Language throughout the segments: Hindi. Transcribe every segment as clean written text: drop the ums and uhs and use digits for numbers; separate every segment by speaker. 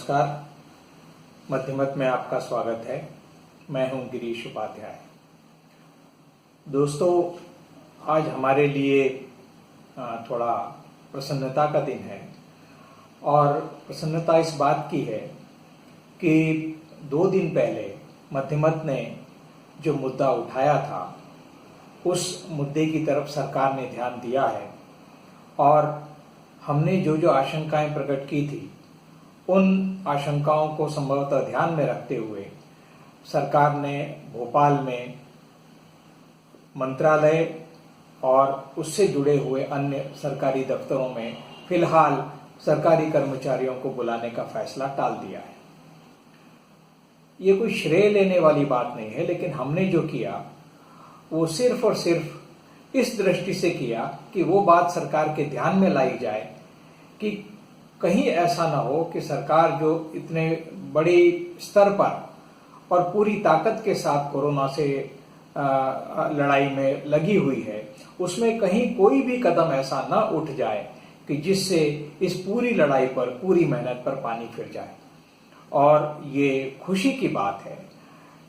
Speaker 1: नमस्कार। मध्यमत में आपका स्वागत है। मैं हूं गिरीश उपाध्याय। दोस्तों, आज हमारे लिए थोड़ा प्रसन्नता का दिन है और प्रसन्नता इस बात की है कि 2 दिन पहले मध्यमत ने जो मुद्दा उठाया था उस मुद्दे की तरफ सरकार ने ध्यान दिया है और हमने जो आशंकाएं प्रकट की थी उन आशंकाओं को संभवतः ध्यान में रखते हुए सरकार ने भोपाल में मंत्रालय और उससे जुड़े हुए अन्य सरकारी दफ्तरों में फिलहाल सरकारी कर्मचारियों को बुलाने का फैसला टाल दिया है। ये कोई श्रेय लेने वाली बात नहीं है, लेकिन हमने जो किया वो सिर्फ और सिर्फ इस दृष्टि से किया कि वो बात सरकार के ध्यान में लाई जाए कि कहीं ऐसा ना हो कि सरकार जो इतने बड़े स्तर पर और पूरी ताकत के साथ कोरोना से लड़ाई में लगी हुई है, उसमें कहीं कोई भी कदम ऐसा न उठ जाए कि जिससे इस पूरी लड़ाई पर, पूरी मेहनत पर पानी फिर जाए। और ये खुशी की बात है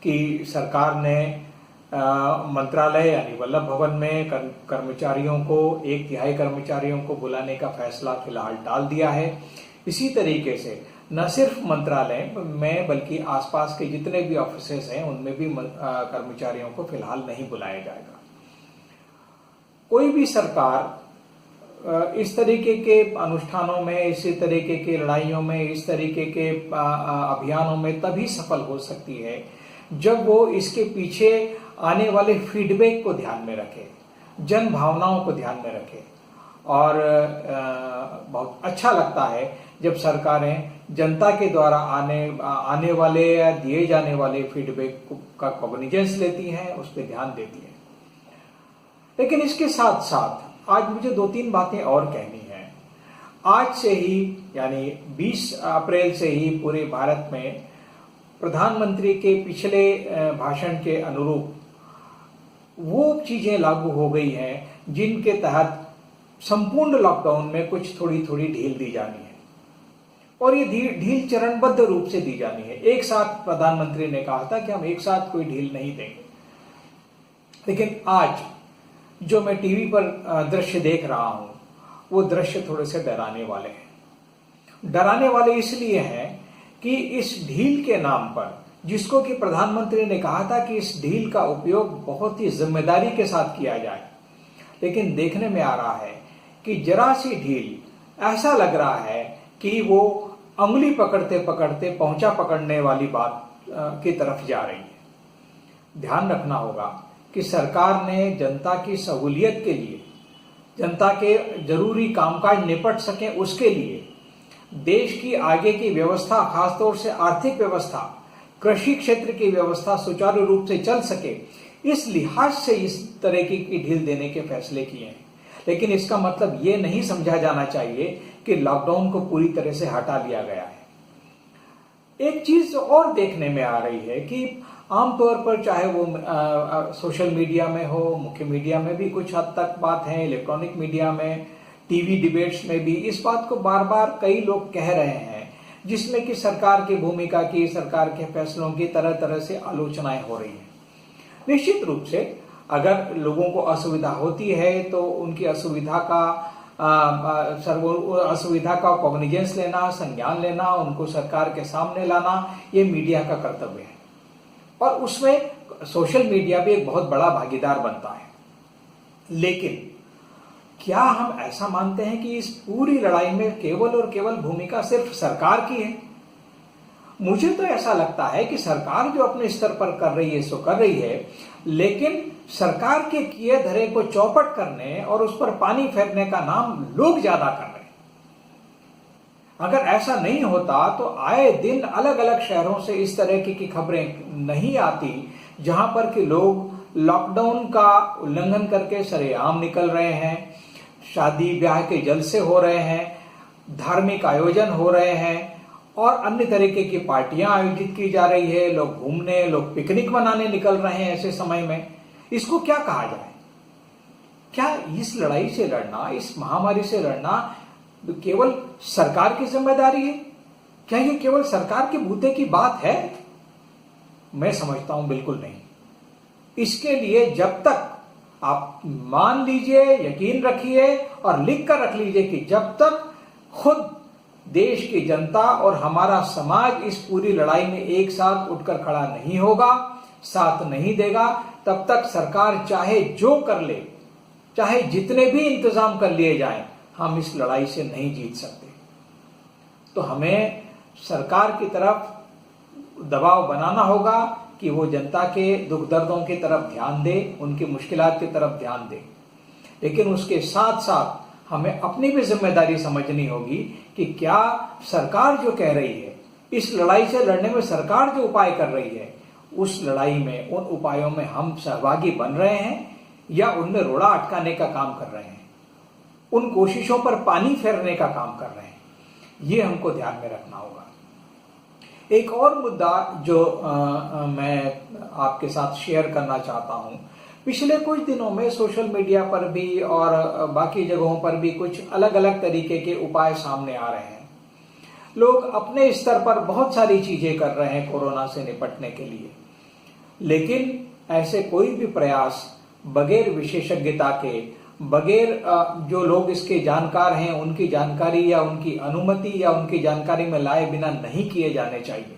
Speaker 1: कि सरकार ने मंत्रालय यानी वल्लभ भवन में कर्मचारियों को 1/3 कर्मचारियों को बुलाने का फैसला फिलहाल टाल दिया है। इसी तरीके से न सिर्फ मंत्रालय में बल्कि आसपास के जितने भी ऑफिसेस हैं उनमें भी कर्मचारियों को फिलहाल नहीं बुलाया जाएगा। कोई भी सरकार इस तरीके के अनुष्ठानों में, इसी तरीके की लड़ाइयों में, इस तरीके के अभियानों में तभी सफल हो सकती है जब वो इसके पीछे आने वाले फीडबैक को ध्यान में रखे, जन भावनाओं को ध्यान में रखे। और बहुत अच्छा लगता है जब सरकारें जनता के द्वारा आने वाले या दिए जाने वाले फीडबैक का कॉग्निजेंस लेती हैं, उस पर ध्यान देती हैं। लेकिन इसके साथ साथ आज मुझे 2-3 बातें और कहनी है। आज से ही यानी 20 अप्रैल से ही पूरे भारत में प्रधानमंत्री के पिछले भाषण के अनुरूप वो चीजें लागू हो गई हैं जिनके तहत संपूर्ण लॉकडाउन में कुछ थोड़ी थोड़ी ढील दी जानी है और ये ढील चरणबद्ध रूप से दी जानी है। एक साथ प्रधानमंत्री ने कहा था कि हम एक साथ कोई ढील नहीं देंगे, लेकिन आज जो मैं टीवी पर दृश्य देख रहा हूं वो दृश्य थोड़े से डराने वाले हैं। डराने वाले इसलिए हैं कि इस ढील के नाम पर, जिसको कि प्रधानमंत्री ने कहा था कि इस ढील का उपयोग बहुत ही जिम्मेदारी के साथ किया जाए, लेकिन देखने में आ रहा है कि जरा सी ढील ऐसा लग रहा है कि वो अंगुली पकड़ते पकड़ते पहुंचा पकड़ने वाली बात की तरफ जा रही है। ध्यान रखना होगा कि सरकार ने जनता की सहूलियत के लिए, जनता के जरूरी कामकाज निपट सके उसके लिए, देश की आगे की व्यवस्था, खासतौर से आर्थिक व्यवस्था, कृषि क्षेत्र की व्यवस्था सुचारू रूप से चल सके, इस लिहाज से इस तरह की ढील देने के फैसले किए हैं। लेकिन इसका मतलब ये नहीं समझा जाना चाहिए कि लॉकडाउन को पूरी तरह से हटा लिया गया है। एक चीज और देखने में आ रही है कि आमतौर पर चाहे वो सोशल मीडिया में हो, मुख्य मीडिया में भी कुछ हद तक बात है, इलेक्ट्रॉनिक मीडिया में, टीवी डिबेट्स में भी इस बात को बार बार कई लोग कह रहे हैं, जिसमें कि सरकार की भूमिका की, सरकार के फैसलों की तरह तरह से आलोचनाएं हो रही हैं। निश्चित रूप से अगर लोगों को असुविधा होती है तो उनकी असुविधा का कॉग्निजेंस लेना, संज्ञान लेना, उनको सरकार के सामने लाना, ये मीडिया का कर्तव्य है और उसमें सोशल मीडिया भी एक बहुत बड़ा भागीदार बनता है। लेकिन क्या हम ऐसा मानते हैं कि इस पूरी लड़ाई में केवल और केवल भूमिका सिर्फ सरकार की है? मुझे तो ऐसा लगता है कि सरकार जो अपने स्तर पर कर रही है सो कर रही है, लेकिन सरकार के किए धरे को चौपट करने और उस पर पानी फेरने का नाम लोग ज्यादा कर रहे हैं। अगर ऐसा नहीं होता तो आए दिन अलग अलग शहरों से इस तरह की खबरें नहीं आती जहां पर कि लोग लॉकडाउन का उल्लंघन करके सरेआम निकल रहे हैं, शादी ब्याह के जलसे हो रहे हैं, धार्मिक आयोजन हो रहे हैं और अन्य तरीके की पार्टियां आयोजित की जा रही है, लोग घूमने, लोग पिकनिक मनाने निकल रहे हैं ऐसे समय में। इसको क्या कहा जाए? क्या इस लड़ाई से लड़ना, इस महामारी से लड़ना केवल सरकार की जिम्मेदारी है? क्या ये केवल सरकार के बूते की बात है? मैं समझता हूं बिल्कुल नहीं। इसके लिए जब तक आप मान लीजिए, यकीन रखिए और लिख कर रख लीजिए कि जब तक खुद देश की जनता और हमारा समाज इस पूरी लड़ाई में एक साथ उठकर खड़ा नहीं होगा, साथ नहीं देगा, तब तक सरकार चाहे जो कर ले, चाहे जितने भी इंतजाम कर लिए जाएं, हम इस लड़ाई से नहीं जीत सकते। तो हमें सरकार की तरफ दबाव बनाना होगा कि वो जनता के दुख दर्दों की तरफ ध्यान दे, उनकी मुश्किलात की तरफ ध्यान दे। लेकिन उसके साथ साथ हमें अपनी भी जिम्मेदारी समझनी होगी कि क्या सरकार जो कह रही है, इस लड़ाई से लड़ने में सरकार जो उपाय कर रही है, उस लड़ाई में, उन उपायों में हम सहभागी बन रहे हैं या उनमें रोड़ा अटकाने का काम कर रहे हैं, उन कोशिशों पर पानी फेरने का काम कर रहे हैं। ये हमको ध्यान में रखना होगा। एक और मुद्दा जो मैं आपके साथ शेयर करना चाहता हूं, पिछले कुछ दिनों में सोशल मीडिया पर भी और बाकी जगहों पर भी कुछ अलग अलग तरीके के उपाय सामने आ रहे हैं। लोग अपने स्तर पर बहुत सारी चीजें कर रहे हैं कोरोना से निपटने के लिए, लेकिन ऐसे कोई भी प्रयास बगैर विशेषज्ञता के, बगैर जो लोग इसके जानकार हैं उनकी जानकारी या उनकी अनुमति या उनकी जानकारी में लाए बिना नहीं किए जाने चाहिए।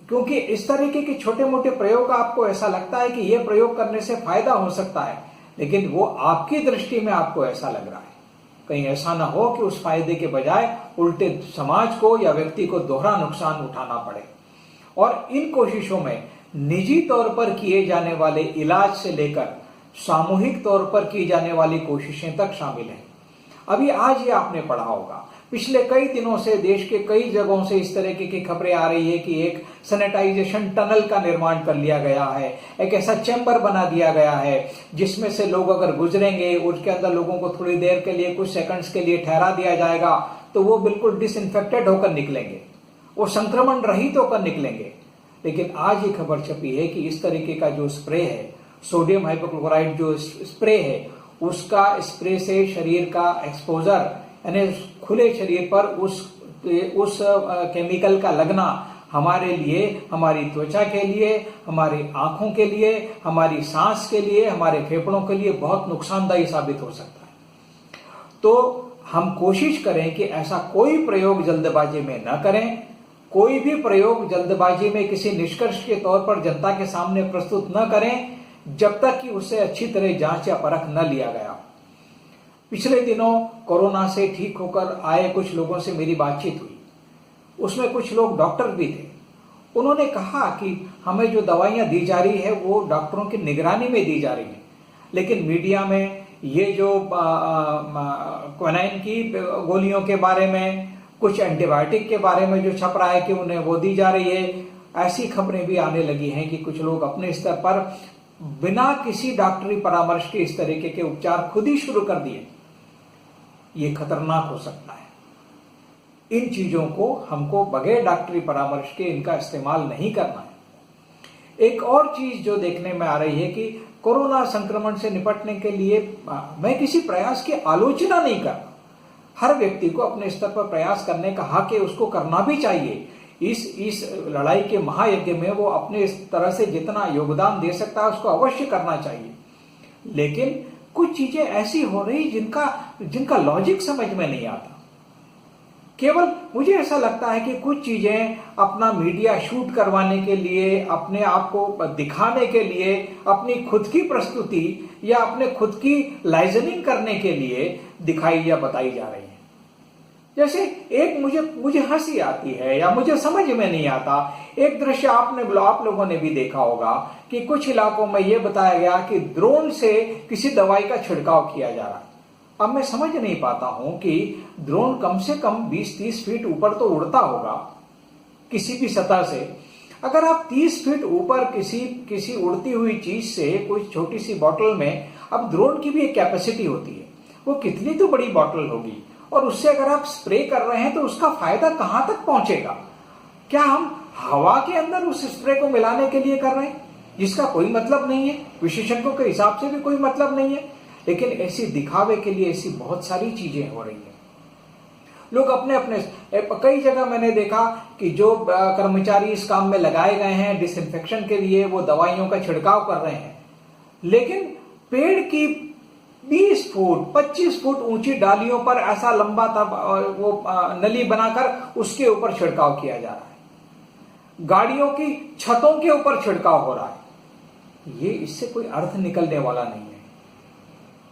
Speaker 1: क्योंकि इस तरीके के छोटे मोटे प्रयोग आपको ऐसा लगता है कि यह प्रयोग करने से फायदा हो सकता है, लेकिन वो आपकी दृष्टि में आपको ऐसा लग रहा है। कहीं ऐसा ना हो कि उस फायदे के बजाय उल्टे समाज को या व्यक्ति को दोहरा नुकसान उठाना पड़े। और इन कोशिशों में निजी तौर पर किए जाने वाले इलाज से लेकर सामूहिक तौर पर की जाने वाली कोशिशें तक शामिल हैं। अभी आज ये आपने पढ़ा होगा, पिछले कई दिनों से देश के कई जगहों से इस तरह की खबरें आ रही है कि एक सैनिटाइजेशन टनल का निर्माण कर लिया गया है, एक ऐसा चैम्बर बना दिया गया है जिसमें से लोग अगर गुजरेंगे, उसके अंदर लोगों को थोड़ी देर के लिए, कुछ सेकंड्स के लिए ठहरा दिया जाएगा, तो वो बिल्कुल डिसइंफेक्टेड होकर निकलेंगे, वो संक्रमण रहित होकर निकलेंगे। लेकिन आज ये खबर छपी है कि इस तरीके का जो स्प्रे है, सोडियम हाइपोक्लोराइड जो स्प्रे है, उसका स्प्रे से शरीर का एक्सपोजर, यानी खुले शरीर पर उस केमिकल का लगना हमारे लिए, हमारी त्वचा के लिए, हमारी आंखों के लिए, हमारी सांस के लिए, हमारे फेफड़ों के लिए बहुत नुकसानदायी साबित हो सकता है। तो हम कोशिश करें कि ऐसा कोई प्रयोग जल्दबाजी में न करें, कोई भी प्रयोग जल्दबाजी में किसी निष्कर्ष के तौर पर जनता के सामने प्रस्तुत न करें जब तक कि उसे अच्छी तरह जांच या परख न लिया गया। पिछले दिनों कोरोना से ठीक होकर आए कुछ लोगों से मेरी बातचीत हुई, उसमें कुछ लोग डॉक्टर भी थे। उन्होंने कहा कि हमें जो दवाइयां दी जा रही है वो डॉक्टरों की निगरानी में दी जा रही है, लेकिन मीडिया में ये जो क्विनाइन की गोलियों के बारे में, कुछ एंटीबायोटिक के बारे में जो छप रहा है कि उन्हें वो दी जा रही है, ऐसी खबरें भी आने लगी हैं कि कुछ लोग अपने स्तर पर बिना किसी डॉक्टरी परामर्श के इस तरीके के उपचार खुद ही शुरू कर दिए। ये खतरनाक हो सकता है। इन चीजों को हमको बगैर डॉक्टरी परामर्श के इनका इस्तेमाल नहीं करना है। एक और चीज जो देखने में आ रही है कि कोरोना संक्रमण से निपटने के लिए मैं किसी प्रयास की आलोचना नहीं कर रहा। हर व्यक्ति को अपने स्तर पर प्रयास करने का हक है, उसको करना भी चाहिए। इस लड़ाई के महायज्ञ में वो अपने इस तरह से जितना योगदान दे सकता है उसको अवश्य करना चाहिए। लेकिन कुछ चीजें ऐसी हो रही जिनका लॉजिक समझ में नहीं आता। केवल मुझे ऐसा लगता है कि कुछ चीजें अपना मीडिया शूट करवाने के लिए, अपने आप को दिखाने के लिए, अपनी खुद की प्रस्तुति या अपने खुद की लाइजनिंग करने के लिए दिखाई या बताई जा रही है। जैसे एक मुझे हंसी आती है या मुझे समझ में नहीं आता, एक दृश्य आप लोगों ने भी देखा होगा कि कुछ इलाकों में यह बताया गया कि ड्रोन से किसी दवाई का छिड़काव किया जा रहा है। अब मैं समझ नहीं पाता हूं कि ड्रोन कम से कम 20-30 फीट ऊपर तो उड़ता होगा किसी भी सतह से। अगर आप 30 फीट ऊपर किसी उड़ती हुई चीज से कोई छोटी सी बोतल में, अब ड्रोन की भी एक कैपेसिटी होती है, वो कितनी तो बड़ी बोतल होगी, और उससे अगर आप स्प्रे कर रहे हैं तो उसका फायदा कहां तक पहुंचेगा? क्या हम हवा के अंदर उस स्प्रे को मिलाने के लिए कर रहे हैं जिसका कोई मतलब नहीं है, विशेषज्ञों के हिसाब से भी कोई मतलब नहीं है, लेकिन ऐसी दिखावे के लिए ऐसी बहुत सारी चीजें हो रही है। लोग अपने अपने, कई जगह मैंने देखा कि जो कर्मचारी इस काम में लगाए गए हैं डिसइंफेक्शन के लिए, वो दवाइयों का छिड़काव कर रहे हैं, लेकिन पेड़ की 20 फुट 25 फुट ऊंची डालियों पर ऐसा लंबा वो नली बनाकर उसके ऊपर छिड़काव किया जा रहा है। गाड़ियों की छतों के ऊपर छिड़काव हो रहा है। ये इससे कोई अर्थ निकलने वाला नहीं है।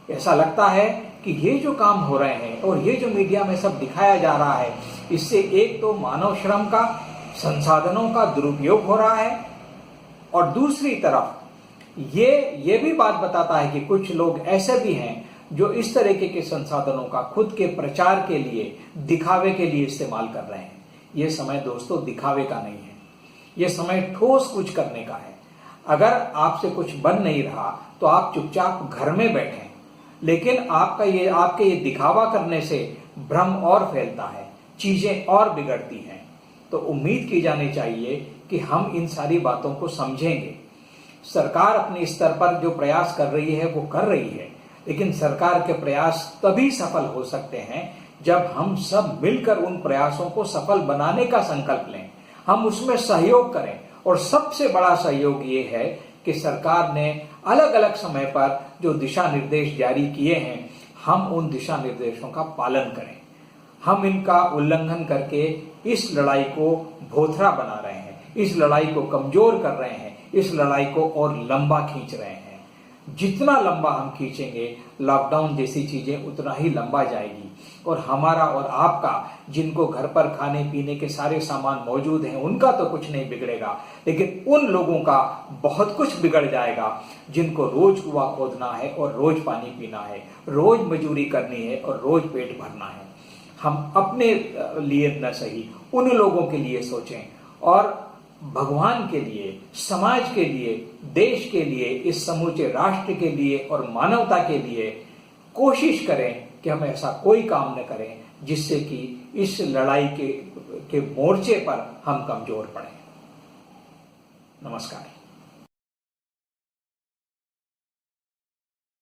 Speaker 1: ऐसा लगता है कि ये जो काम हो रहे हैं और ये जो मीडिया में सब दिखाया जा रहा है, इससे एक तो मानव श्रम का, संसाधनों का दुरुपयोग हो रहा है, और दूसरी तरफ ये भी बात बताता है कि कुछ लोग ऐसे भी हैं जो इस तरीके के संसाधनों का खुद के प्रचार के लिए, दिखावे के लिए इस्तेमाल कर रहे हैं। ये समय दोस्तों दिखावे का नहीं है, ये समय ठोस कुछ करने का है। अगर आपसे कुछ बन नहीं रहा तो आप चुपचाप घर में बैठें, लेकिन आपके ये दिखावा करने से भ्रम और फैलता है, चीजें और बिगड़ती हैं। तो उम्मीद की जानी चाहिए कि हम इन सारी बातों को समझेंगे। सरकार अपने स्तर पर जो प्रयास कर रही है वो कर रही है, लेकिन सरकार के प्रयास तभी सफल हो सकते हैं जब हम सब मिलकर उन प्रयासों को सफल बनाने का संकल्प लें, हम उसमें सहयोग करें। और सबसे बड़ा सहयोग ये है कि सरकार ने अलग अलग समय पर जो दिशा निर्देश जारी किए हैं, हम उन दिशा निर्देशों का पालन करें। हम इनका उल्लंघन करके इस लड़ाई को भोथरा बना रहे हैं, इस लड़ाई को कमजोर कर रहे हैं, इस लड़ाई को और लंबा खींच रहे हैं। जितना लंबा हम खींचेंगे, लॉकडाउन जैसी चीजें उतना ही लंबा जाएगी, और हमारा और आपका, जिनको घर पर खाने पीने के सारे सामान मौजूद हैं, उनका तो कुछ नहीं बिगड़ेगा, लेकिन उन लोगों का बहुत कुछ बिगड़ जाएगा जिनको रोज कुआं खोदना है और रोज पानी पीना है, रोज मजदूरी करनी है और रोज पेट भरना है। हम अपने लिए न सही उन लोगों के लिए सोचें, और भगवान के लिए, समाज के लिए, देश के लिए, इस समूचे राष्ट्र के लिए और मानवता के लिए कोशिश करें कि हम ऐसा कोई काम न करें जिससे कि इस लड़ाई के मोर्चे पर हम कमजोर पड़ें। नमस्कार।